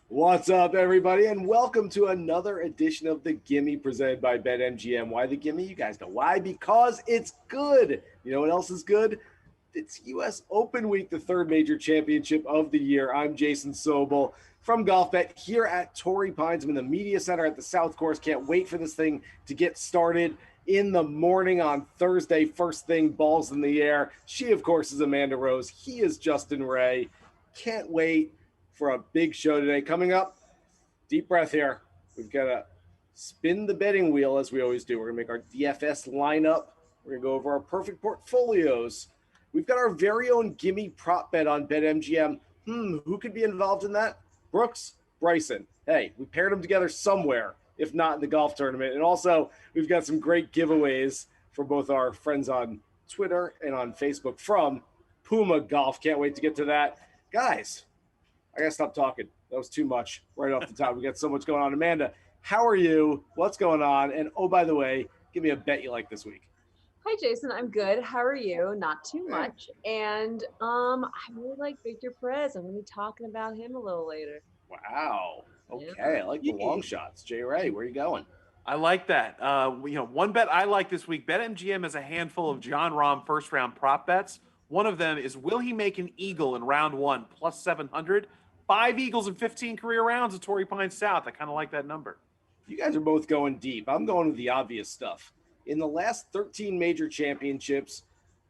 What's up, everybody, and welcome to another edition of the Gimme presented by BetMGM. Why the Gimme? You guys know why. Because it's good. You know what else is good? It's U.S. Open Week, the third major championship of the year. I'm Jason Sobel from GolfBet here at Torrey Pines. I'm in the media center at the South Course. Can't wait for this thing to get started in the morning on Thursday. First thing, balls in the air. She, of course, is Amanda Rose. He is Justin Ray. Can't wait for a big show today. Coming up, deep breath here. We've got to spin the betting wheel as we always do. We're going to make our DFS lineup. We're going to go over our perfect portfolios. We've got our very own Gimme prop bet on BetMGM. Who could be involved in that? Brooks, Bryson. Hey, we paired them together somewhere, if not in the golf tournament. And also, we've got some great giveaways for both our friends on Twitter and on Facebook from Puma Golf. Can't wait to get to that. Guys, I got to stop talking. That was too much right off the top. We got so much going on. Amanda, how are you? What's going on? And, oh, by the way, give me a bet you like this week. Hi, Jason. I'm good. How are you? Not too much. And I really like Victor Perez. I'm going to be talking about him a little later. Wow. Okay. I like the long shots. Jay Ray, where are you going? I like that. One bet I like this week, BetMGM has a handful of John Rahm first-round prop bets. One of them is, will he make an eagle in round one, plus 700? 5 eagles in 15 career rounds at Torrey Pines South. I kind of like that number. You guys are both going deep. I'm going with the obvious stuff. In the last 13 major championships,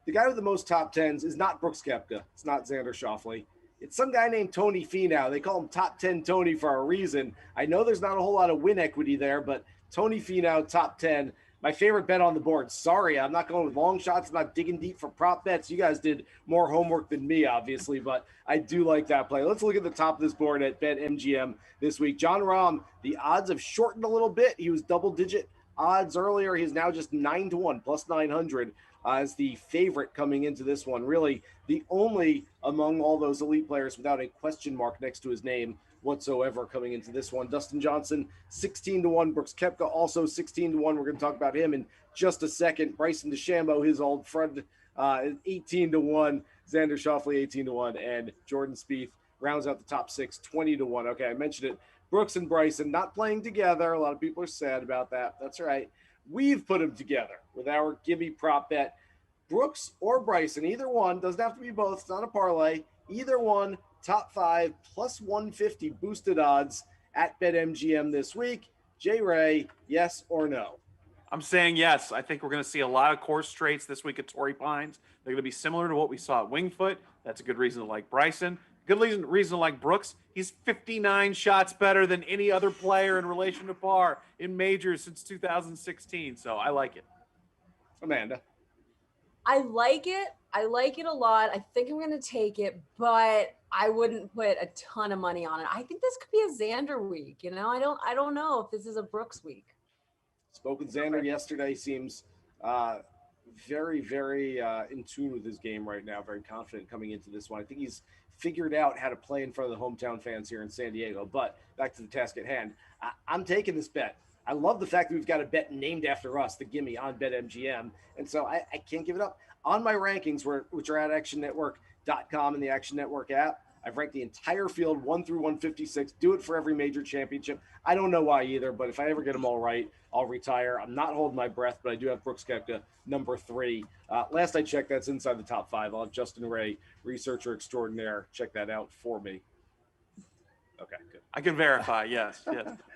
the guy with the most top tens is not Brooks Koepka. It's not Xander Schauffele. It's some guy named Tony Finau. They call him Top 10 Tony for a reason. I know there's not a whole lot of win equity there, but Tony Finau, top 10. My favorite bet on the board. Sorry, I'm not going with long shots. I'm not digging deep for prop bets. You guys did more homework than me, obviously, but I do like that play. Let's look at the top of this board at BetMGM this week. John Rahm, the odds have shortened a little bit. He was double-digit odds earlier. He's now just 9-1, plus 900 as the favorite coming into this one. Really, the only among all those elite players without a question mark next to his name whatsoever coming into this one. Dustin Johnson, 16-1. Brooks Koepka, also 16-1. We're going to talk about him in just a second. Bryson DeChambeau, his old friend, 18-1. Xander Schauffele, 18-1. And Jordan Spieth rounds out the top six, 20-1. Okay, I mentioned it. Brooks and Bryson not playing together. A lot of people are sad about that. That's right. We've put them together with our Gimme prop bet. Brooks or Bryson, either one, doesn't have to be both. It's not a parlay. Either one, top 5, plus 150 boosted odds at BetMGM this week. Jay Ray, yes or no? I'm saying yes. I think we're going to see a lot of course straights this week at Torrey Pines. They're going to be similar to what we saw at Wingfoot. That's a good reason to like Bryson. Good reason to like Brooks. He's 59 shots better than any other player in relation to par in majors since 2016. So I like it. Amanda. I like it. I like it a lot. I think I'm going to take it, but I wouldn't put a ton of money on it. I think this could be a Xander week. I don't know if this is a Brooks week. Spoke with Xander yesterday. Seems very, very in tune with his game right now. Very confident coming into this one. I think he's figured out how to play in front of the hometown fans here in San Diego. But back to the task at hand. I'm taking this bet. I love the fact that we've got a bet named after us, the Gimme on BetMGM. And so I can't give it up. On my rankings, which are at actionnetwork.com and the Action Network app, I've ranked the entire field 1 through 156. Do it for every major championship. I don't know why either, but if I ever get them all right, I'll retire. I'm not holding my breath, but I do have Brooks Koepka, number 3. Last I checked, that's inside the top 5. I'll have Justin Ray, researcher extraordinaire, check that out for me. Okay, good. I can verify, yes.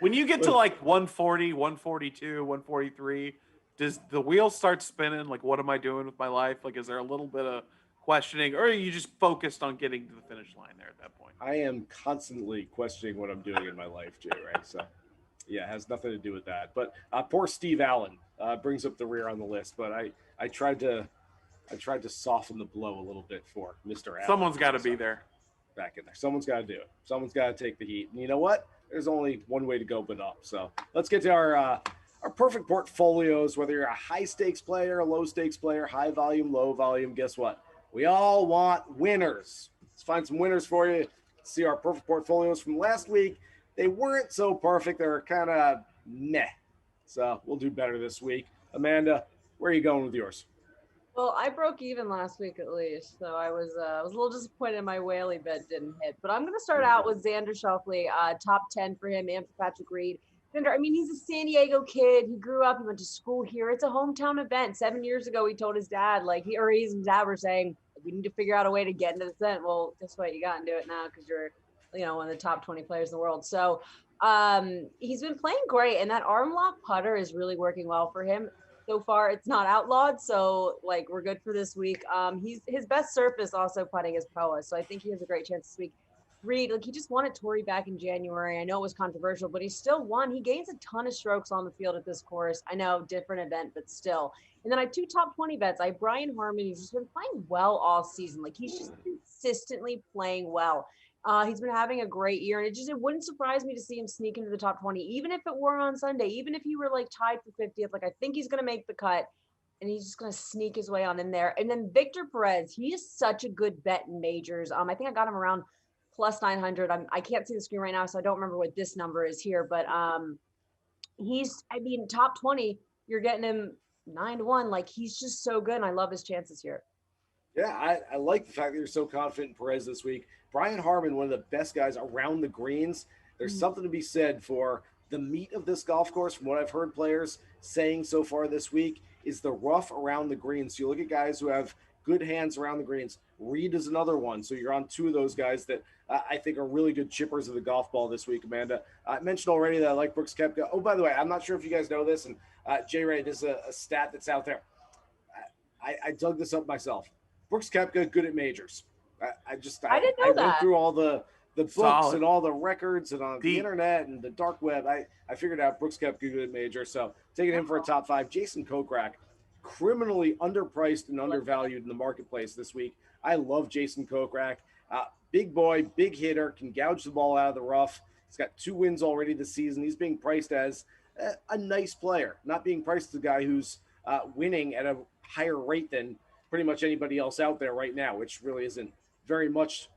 When you get to like 140, 142, 143, does the wheel start spinning? Like, what am I doing with my life? Like, is there a little bit of questioning, or are you just focused on getting to the finish line there at that point? I am constantly questioning what I'm doing in my life, Jay Ray. So, yeah, it has nothing to do with that. But poor Steve Allen brings up the rear on the list. But I tried to soften the blow a little bit for Mr. Allen. Someone's got to be there. Back in there. Someone's got to do it. Someone's got to take the heat. And you know what? There's only one way to go but up. So let's get to our perfect portfolios, whether you're a high stakes player, a low stakes player, high volume, low volume. Guess what? We all want winners. Let's find some winners for you. See our perfect portfolios from last week. They weren't so perfect. They were kind of meh. So we'll do better this week. Amanda, where are you going with yours? Well, I broke even last week at least, so I was a little disappointed my Whaley bet didn't hit. But I'm going to start out with Xander Schauffele, top 10 for him, and for Patrick Reed. Xander, I mean, he's a San Diego kid. He grew up. He went to school here. It's a hometown event. 7 years ago, he told his dad, his dad were saying, we need to figure out a way to get into this event. Well, guess what? You got to do it now because you're, one of the top 20 players in the world. So he's been playing great, and that arm lock putter is really working well for him. So far, it's not outlawed, so we're good for this week. His best surface also putting is POA, so I think he has a great chance this week. Reed, he just won at Torrey back in January. I know it was controversial, but he still won. He gains a ton of strokes on the field at this course. I know, different event, but still. And then I have 2 top 20 bets. I have Brian Harman, who's just been playing well all season. He's just consistently playing well. He's been having a great year, and it wouldn't surprise me to see him sneak into the top 20, even if it were on Sunday, even if he were tied for 50th. I think he's going to make the cut, and he's just going to sneak his way on in there. And then Victor Perez, he is such a good bet in majors. I think I got him around plus 900. I can't see the screen right now, so I don't remember what this number is here, but top 20, you're getting him 9-1. He's just so good, and I love his chances here. Yeah, I like the fact that you're so confident in Perez this week. Brian Harman, one of the best guys around the greens. There's something to be said for the meat of this golf course, from what I've heard players saying so far this week, is the rough around the greens. So you look at guys who have good hands around the greens. Reed is another one. So you're on 2 of those guys that I think are really good chippers of the golf ball this week, Amanda. I mentioned already that I like Brooks Koepka. Oh, by the way, I'm not sure if you guys know this, and Jay Ray, this is a stat that's out there. I dug this up myself. Brooks Koepka, good at majors. I didn't know that. Went through all the books Solid. and all the records and on the internet and the dark web. I figured out Brooks Koepka, good at majors. So taking him for a top 5. Jason Kokrak, criminally underpriced and undervalued in the marketplace this week. I love Jason Kokrak. Big boy, big hitter, can gouge the ball out of the rough. He's got 2 wins already this season. He's being priced as a nice player, not being priced as a guy who's winning at a higher rate than pretty much anybody else out there right now, which really isn't very much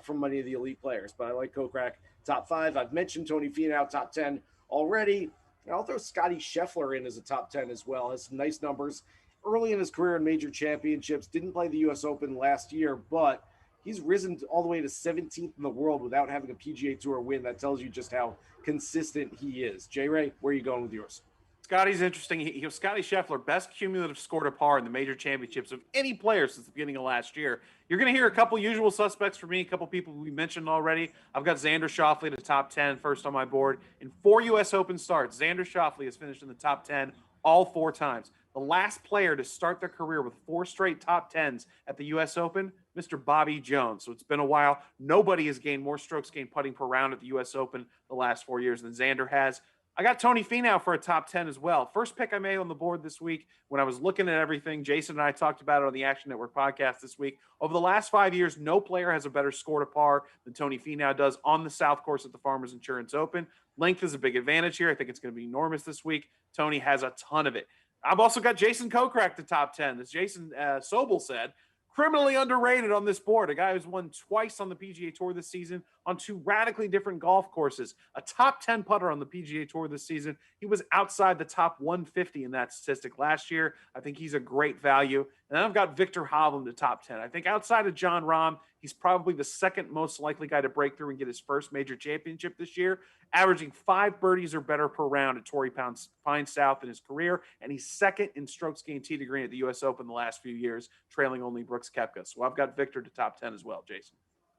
from many of the elite players. But I like Kokrak, top 5. I've mentioned Tony Finau, top 10 already. And I'll throw Scotty Scheffler in as a top 10 as well. Has some nice numbers early in his career in major championships. Didn't play the U.S. Open last year, but he's risen all the way to 17th in the world without having a PGA Tour win. That tells you just how consistent he is. Jay Ray, where are you going with yours? Scotty's interesting. He was Scotty Scheffler, best cumulative score to par in the major championships of any player since the beginning of last year. You're going to hear a couple usual suspects for me, a couple people we mentioned already. I've got Xander Schauffele in the top 10, first on my board. In 4 U.S. Open starts, Xander Schauffele has finished in the top 10 all 4 times. The The last player to start their career with 4 straight top 10s at the U.S. Open, Mr. Bobby Jones. So it's been a while. Nobody has gained more strokes gained putting per round at the U.S. Open the last 4 years than Xander has. I got Tony Finau for a top 10 as well. First pick I made on the board this week when I was looking at everything. Jason and I talked about it on the Action Network podcast this week. Over the last 5 years, no player has a better score to par than Tony Finau does on the South Course at the Farmers Insurance Open. Length is a big advantage here. I think it's going to be enormous this week. Tony has a ton of it. I've also got Jason Kokrak to top 10. As Jason Sobel said, criminally underrated on this board. A guy who's won twice on the PGA Tour this season on 2 radically different golf courses. A top 10 putter on the PGA Tour this season. He was outside the top 150 in that statistic last year. I think he's a great value. And then I've got Victor Hovland to top 10. I think outside of John Rahm, he's probably the second most likely guy to break through and get his first major championship this year, averaging 5 birdies or better per round at Torrey Pine South in his career. And he's second in strokes gained tee to green at the U.S. Open the last few years, trailing only Brooks Koepka. So I've got Victor to top 10 as well, Jason.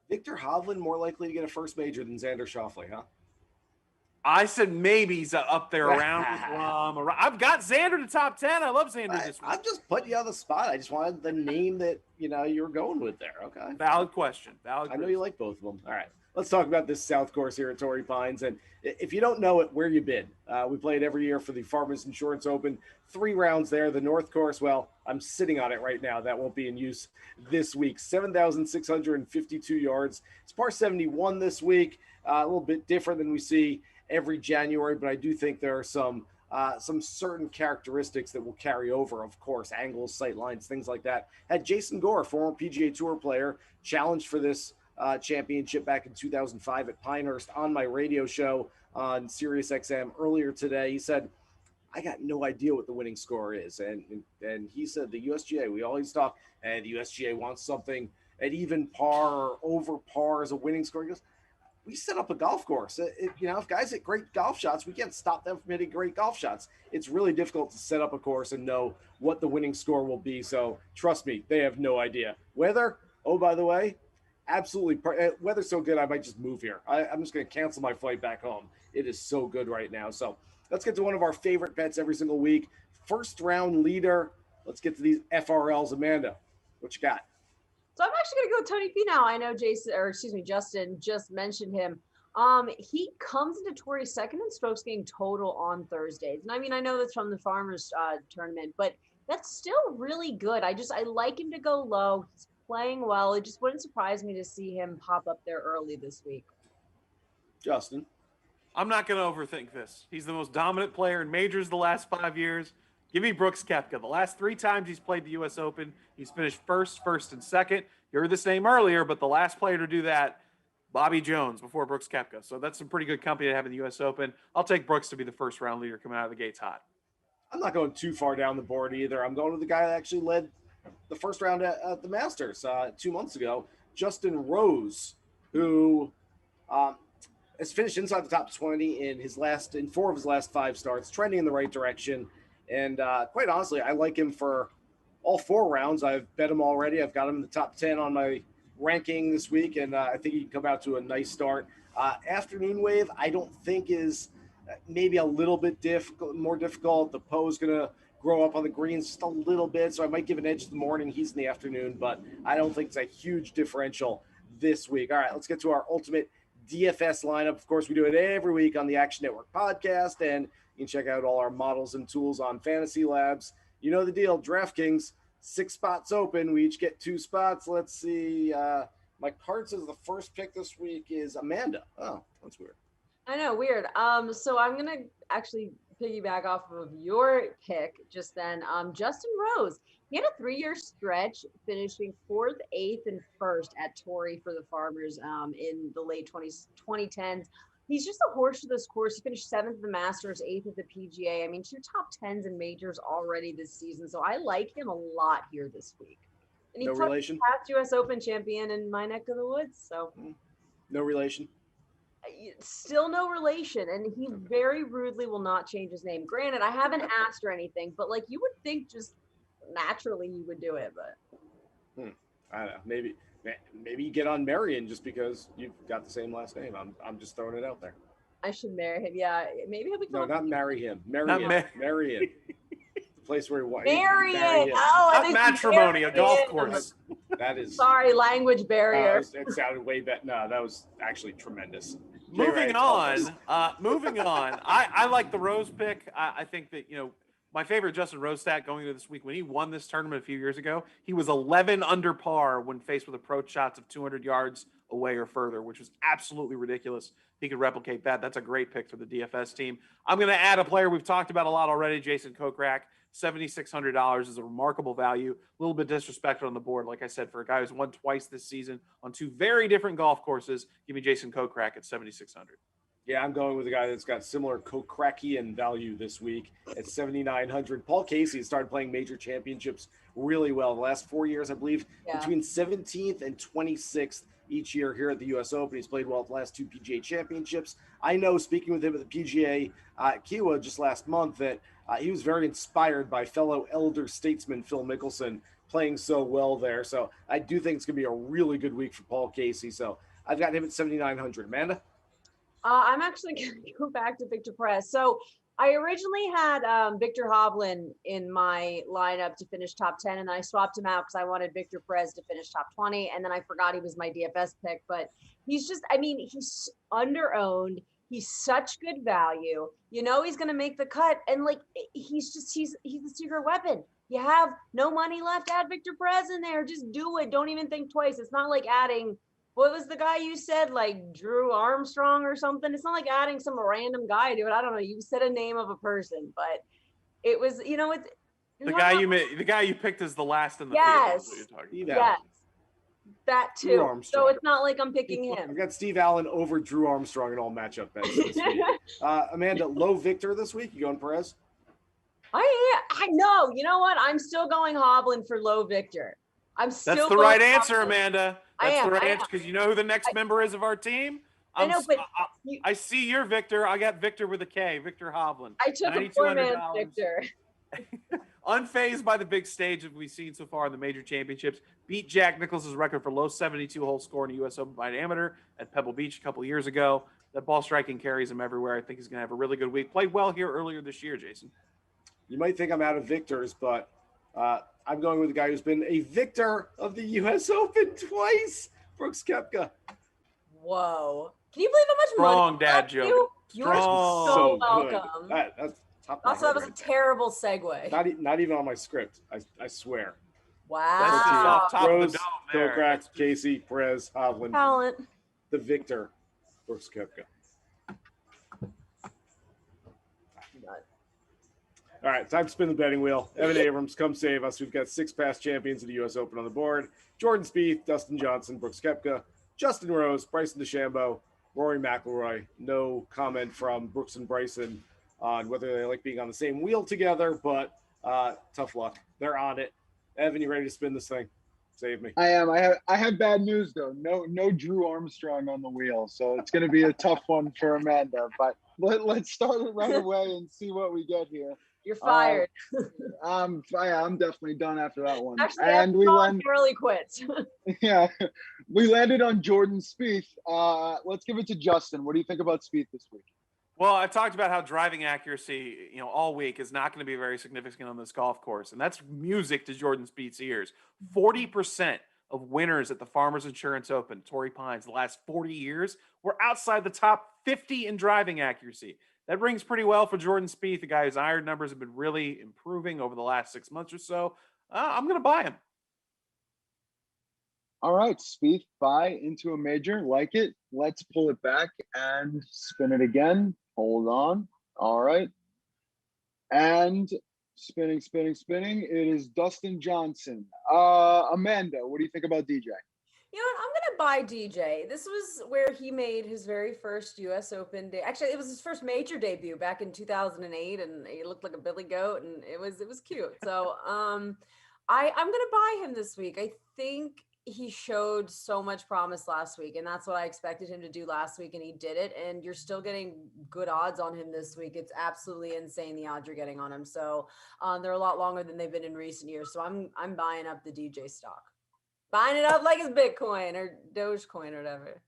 Victor Hovland more likely to get a first major than Xander Schauffele, huh? I said maybe he's up there around with Rahm. I've got Xander to top 10. I love Xander this week. I'm just putting you on the spot. I just wanted the name that, you were going with there. Okay. Valid question. I know you like both of them. All right. Let's talk about this South Course here at Torrey Pines. And if you don't know it, where you been? We play it every year for the Farmers Insurance Open. 3 rounds there. The North Course, well, I'm sitting on it right now. That won't be in use this week. 7,652 yards. It's par 71 this week. A little bit different than we see every January, but I do think there are some certain characteristics that will carry over, of course, angles, sight lines, things like that. Had Jason Gore, former PGA Tour player, challenged for this championship back in 2005 at Pinehurst on my radio show on Sirius XM earlier today. He said, I got no idea what the winning score is. And he said the USGA, we always talk, and the USGA wants something at even par or over par as a winning score. He goes, we set up a golf course. If guys hit great golf shots, we can't stop them from hitting great golf shots. It's really difficult to set up a course and know what the winning score will be. So trust me, they have no idea. Weather, oh, by the way, absolutely. Weather's so good, I might just move here. I'm just going to cancel my flight back home. It is so good right now. So let's get to one of our favorite bets every single week. First round leader. Let's get to these FRLs. Amanda, what you got? So I'm actually going to go with Tony Finau. I know Justin just mentioned him. He comes into Torrey second in strokes gained total on Thursdays. And I mean, I know that's from the Farmers tournament, but that's still really good. I like him to go low. He's playing well. It just wouldn't surprise me to see him pop up there early this week. Justin? I'm not going to overthink this. He's the most dominant player in majors the last 5 years. Give me Brooks Koepka. The last 3 times he's played the U.S. Open, he's finished first, and second. You heard this name earlier, but the last player to do that, Bobby Jones before Brooks Koepka. So that's some pretty good company to have in the U.S. Open. I'll take Brooks to be the first round leader coming out of the gates hot. I'm not going too far down the board either. I'm going with the guy that actually led the first round at the Masters 2 months ago, Justin Rose, who has finished inside the top 20 in 4 of his last 5 starts, trending in the right direction. And quite honestly, I like him for all 4 rounds. I've bet him already. I've got him in the top 10 on my ranking this week, and I think he can come out to a nice start. Afternoon wave, I don't think is maybe a little bit more difficult. The Poe's going to grow up on the greens just a little bit, so I might give an edge to the morning. He's in the afternoon, but I don't think it's a huge differential this week. All right, let's get to our ultimate DFS lineup. Of course, we do it every week on the Action Network podcast, and you can check out all our models and tools on Fantasy Labs. You know the deal. DraftKings, 6 spots open. We each get 2 spots. Let's see. My card says the first pick this week is Amanda. Oh, that's weird. I know, weird. So I'm going to actually piggyback off of your pick just then. Justin Rose, he had a 3-year stretch finishing 4th, 8th, and 1st at Torrey for the Farmers in the late 2010s. He's just a horse to this course. He finished 7th at the Masters, 8th at the PGA. I mean, 2 top 10s in majors already this season. So I like him a lot here this week. And he's relation? past U.S. Open champion in my neck of the woods. So no relation? Still no relation. And he very rudely will not change his name. Granted, I haven't asked or anything, but like you would think just naturally he would do it. But I don't know. Maybe you get on Marion just because you've got the same last name. I'm just throwing it out there. I should marry him. Yeah, maybe he'll become. No, not marry him. Marion. place where he won. Bury Bury it. it. Oh, I Not think matrimony, a golf bury him. course. That is. Sorry, language barrier. It sounded way better. No, that was actually tremendous. Moving on. I like the Rose pick. I think that, my favorite Justin Rose stat going into this week, when he won this tournament a few years ago, he was 11 under par when faced with approach shots of 200 yards away or further, which was absolutely ridiculous. If he could replicate that, that's a great pick for the DFS team. I'm going to add a player we've talked about a lot already, Jason Kokrak. $7,600 is a remarkable value. A little bit disrespected on the board, like I said, for a guy who's won twice this season on two very different golf courses. Give me Jason Kokrak at $7,600. Yeah, I'm going with a guy that's got similar Kokrakian value this week at 7,900. Paul Casey has started playing major championships really well. The last 4 years, I believe, between 17th and 26th each year here at the U.S. Open. He's played well at the last two PGA championships. I know, speaking with him at the PGA Kiawah just last month, that he was very inspired by fellow elder statesman Phil Mickelson playing so well there. So I do think it's going to be a really good week for Paul Casey. So I've got him at 7,900. Amanda? I'm actually going to go back to Victor Perez. So I originally had Victor Hovland in my lineup to finish top 10, and then I swapped him out because I wanted Victor Perez to finish top 20, and then I forgot he was my DFS pick. But he's just, he's under-owned. He's such good value. He's going to make the cut, and he's the secret weapon. You have no money left, add Victor Perez in there. Just do it. Don't even think twice. It's not like adding – what was the guy you said, like Drew Armstrong or something? It's not like adding some random guy to it. I don't know. You said a name of a person, but it was, it's the guy you picked as the last in the field. Yes. Is what you're talking Steve about. Allen. Yes. That too. So it's not like I'm picking him. I've got Steve Allen over Drew Armstrong in all matchup bets this week. Amanda, low Victor this week. You going Perez? I know. You know what? I'm still going Hovland for low Victor. That's the right answer, Amanda. That's the right answer, because you know who the next member is of our team? I know, but I see your Victor. I got Victor with a K, Victor Hovland. I took a poor man's Victor. Unfazed by the big stage that we've seen so far in the major championships, beat Jack Nicklaus's record for low 72-hole score in the U.S. Open by amateur at Pebble Beach a couple years ago. That ball striking carries him everywhere. I think he's going to have a really good week. Played well here earlier this year, Jason. You might think I'm out of Victors, but I'm going with a guy who's been a victor of the U.S. Open twice, Brooks Koepka. Whoa. Can you believe how much Strong money dad joke. You are so welcome. That's top. Also, that was a terrible segue. Not even on my script. I swear. Wow. That's just off top Rose, of the dome there. Kokrak, Casey, Perez, Hovland. Talent. The victor, Brooks Koepka. All right, time to spin the betting wheel. Evan Abrams, come save us. We've got 6 past champions of the U.S. Open on the board. Jordan Spieth, Dustin Johnson, Brooks Koepka, Justin Rose, Bryson DeChambeau, Rory McIlroy. No comment from Brooks and Bryson on whether they like being on the same wheel together, but tough luck. They're on it. Evan, you ready to spin this thing? Save me. I am. I have bad news though. No Drew Armstrong on the wheel, so it's going to be a tough one for Amanda. But let's start it right away and see what we get here. You're fired. I'm definitely done after that one. Actually, and we early quits. Yeah, we landed on Jordan Spieth. Let's give it to Justin. What do you think about Spieth this week? Well, I've talked about how driving accuracy, all week is not going to be very significant on this golf course, and that's music to Jordan Spieth's ears. 40% of winners at the Farmers Insurance Open, Torrey Pines, the last 40 years were outside the top 50 in driving accuracy. That rings pretty well for Jordan Spieth, a guy whose iron numbers have been really improving over the last 6 months or so. I'm going to buy him. All right, Spieth, buy into a major. Like it. Let's pull it back and spin it again. Hold on. All right. And spinning. It is Dustin Johnson. Amanda, what do you think about DJ? You know what? I'm going to buy DJ. This was where he made his very first U.S. Open day. Actually, it was his first major debut back in 2008, and he looked like a billy goat, and it was cute. So I'm going to buy him this week. I think he showed so much promise last week, and that's what I expected him to do last week, and he did it. And you're still getting good odds on him this week. It's absolutely insane the odds you're getting on him. So they're a lot longer than they've been in recent years. So I'm buying up the DJ stock. Buying it up like it's Bitcoin or Dogecoin or whatever.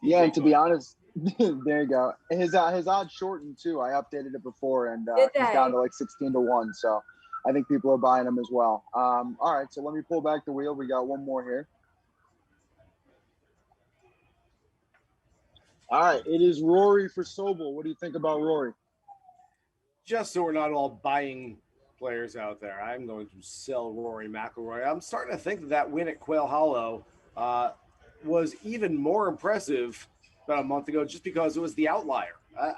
Yeah, and to be honest, There you go. His odds shortened too. I updated it before, and Did he's they? down to like 16-1. So I think people are buying him as well. All right, so let me pull back the wheel. We got one more here. All right, it is Rory for Sobel. What do you think about Rory? Just so we're not all buying players out there, I'm going to sell Rory McIlroy. I'm starting to think that win at Quail Hollow was even more impressive about a month ago just because it was the outlier.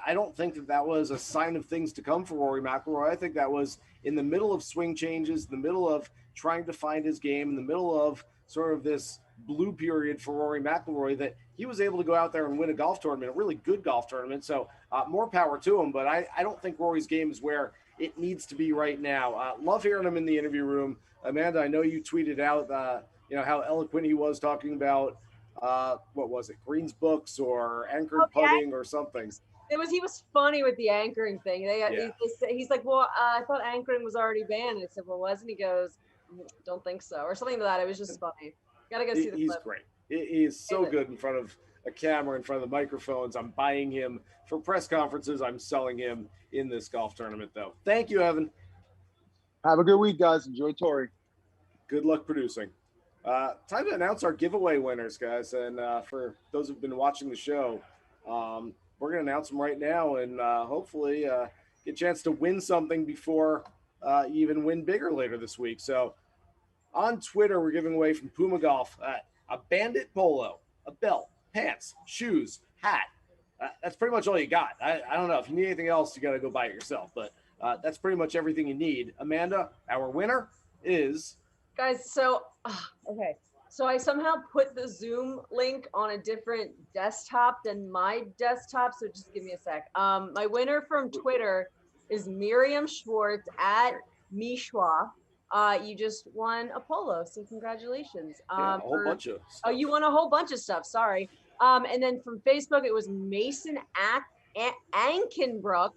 I don't think that was a sign of things to come for Rory McIlroy. I think that was in the middle of swing changes, in the middle of trying to find his game, in the middle of sort of this blue period for Rory McIlroy, that he was able to go out there and win a golf tournament, a really good golf tournament. So more power to him. But I don't think Rory's game is where it needs to be right now. Love hearing him in the interview room. Amanda, I know you tweeted out, how eloquent he was talking about, what was it, Green's books or anchored putting or something. He was funny with the anchoring thing. He's like, well, I thought anchoring was already banned. I said, well, wasn't? He goes, don't think so, or something to that. It was just funny. Gotta go see the He's clip. great. He is so good in front of a camera, in front of the microphones. I'm buying him for press conferences. I'm selling him in this golf tournament, though. Thank you, Evan. Have a good week, guys. Enjoy Torrey. Good luck producing. Time to announce our giveaway winners, guys. And for those who've been watching the show, we're going to announce them right now and hopefully get a chance to win something before you even win bigger later this week. So on Twitter, we're giving away from Puma Golf a Bandit polo, a belt, pants, shoes, hat. That's pretty much all you got. I don't know. If you need anything else, you got to go buy it yourself. But that's pretty much everything you need. Amanda, our winner is... Guys, so, okay. So I somehow put the Zoom link on a different desktop than my desktop. So just give me a sec. My winner from Twitter is Miriam Schwartz at Mishwa. You just won a polo, so congratulations. a whole bunch of stuff. Oh, you won a whole bunch of stuff. Sorry. And then from Facebook, it was Mason Ankenbrook.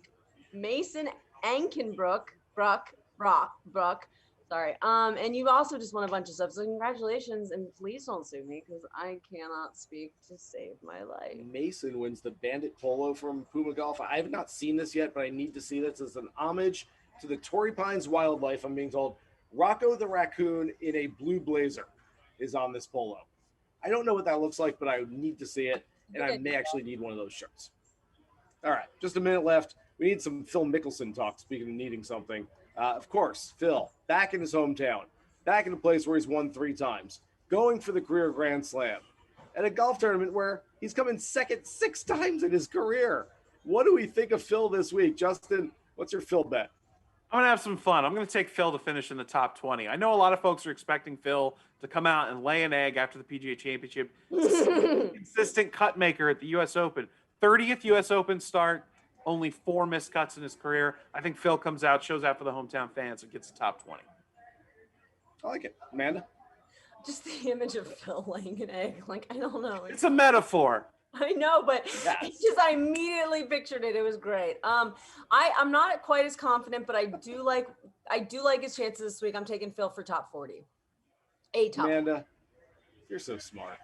Mason Ankenbrook. Brook. Sorry. And you've also just won a bunch of stuff. So congratulations, and please don't sue me because I cannot speak to save my life. Mason wins the Bandit polo from Puma Golf. I have not seen this yet, but I need to see this as an homage to the Torrey Pines wildlife. I'm being told Rocco the raccoon in a blue blazer is on this polo. I don't know what that looks like, but I need to see it, and I may actually need one of those shirts. All right, just a minute left. We need some Phil Mickelson talk, speaking of needing something. Of course, Phil, back in his hometown, back in a place where he's won 3 times, going for the career Grand Slam, at a golf tournament where he's come in second 6 times in his career. What do we think of Phil this week? Justin, what's your Phil bet? I'm going to have some fun. I'm going to take Phil to finish in the top 20. I know a lot of folks are expecting Phil to come out and lay an egg after the PGA Championship. Consistent cut maker at the U.S. Open. 30th U.S. Open start. Only 4 missed cuts in his career. I think Phil comes out, shows out for the hometown fans, and gets the top 20. I like it. Amanda? Just the image of Phil laying an egg. Like, I don't know. It's a metaphor. I know, but it's just, I immediately pictured it. It was great. I'm not quite as confident, but I do like his chances this week. I'm taking Phil for top 40. Amanda, you're so smart.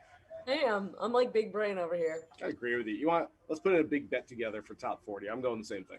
I am. I'm like big brain over here. I agree with you. Let's put in a big bet together for top 40. I'm going the same thing.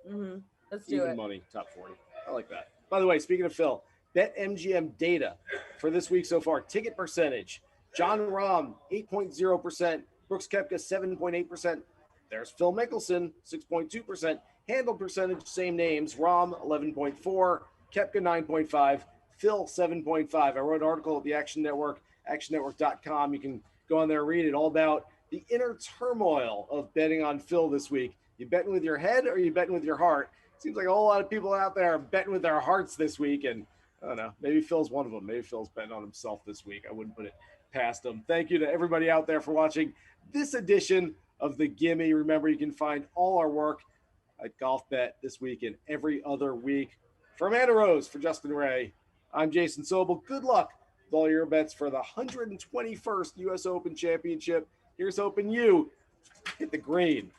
Mm-hmm. Let's do Even it. money, top 40. I like that. By the way, speaking of Phil, BetMGM data for this week so far. Ticket percentage. John Rahm, 8.0%. Brooks Koepka, 7.8%. There's Phil Mickelson, 6.2%. Handle percentage, same names. Rahm, 11.4. Koepka, 9.5. Phil, 7.5. I wrote an article at the Action Network, actionnetwork.com. You can go on there and read it, all about the inner turmoil of betting on Phil this week. You betting with your head or you betting with your heart? Seems like a whole lot of people out there are betting with their hearts this week, and I don't know, maybe Phil's one of them. Maybe Phil's betting on himself this week. I wouldn't put it past him. Thank you to everybody out there for watching this edition of the Gimme. Remember, you can find all our work at Golf Bet this week and every other week. For Amanda Rose, for Justin Ray, I'm Jason Sobel. Good luck with all your bets for the 121st U.S. Open Championship. Here's hoping you hit the green.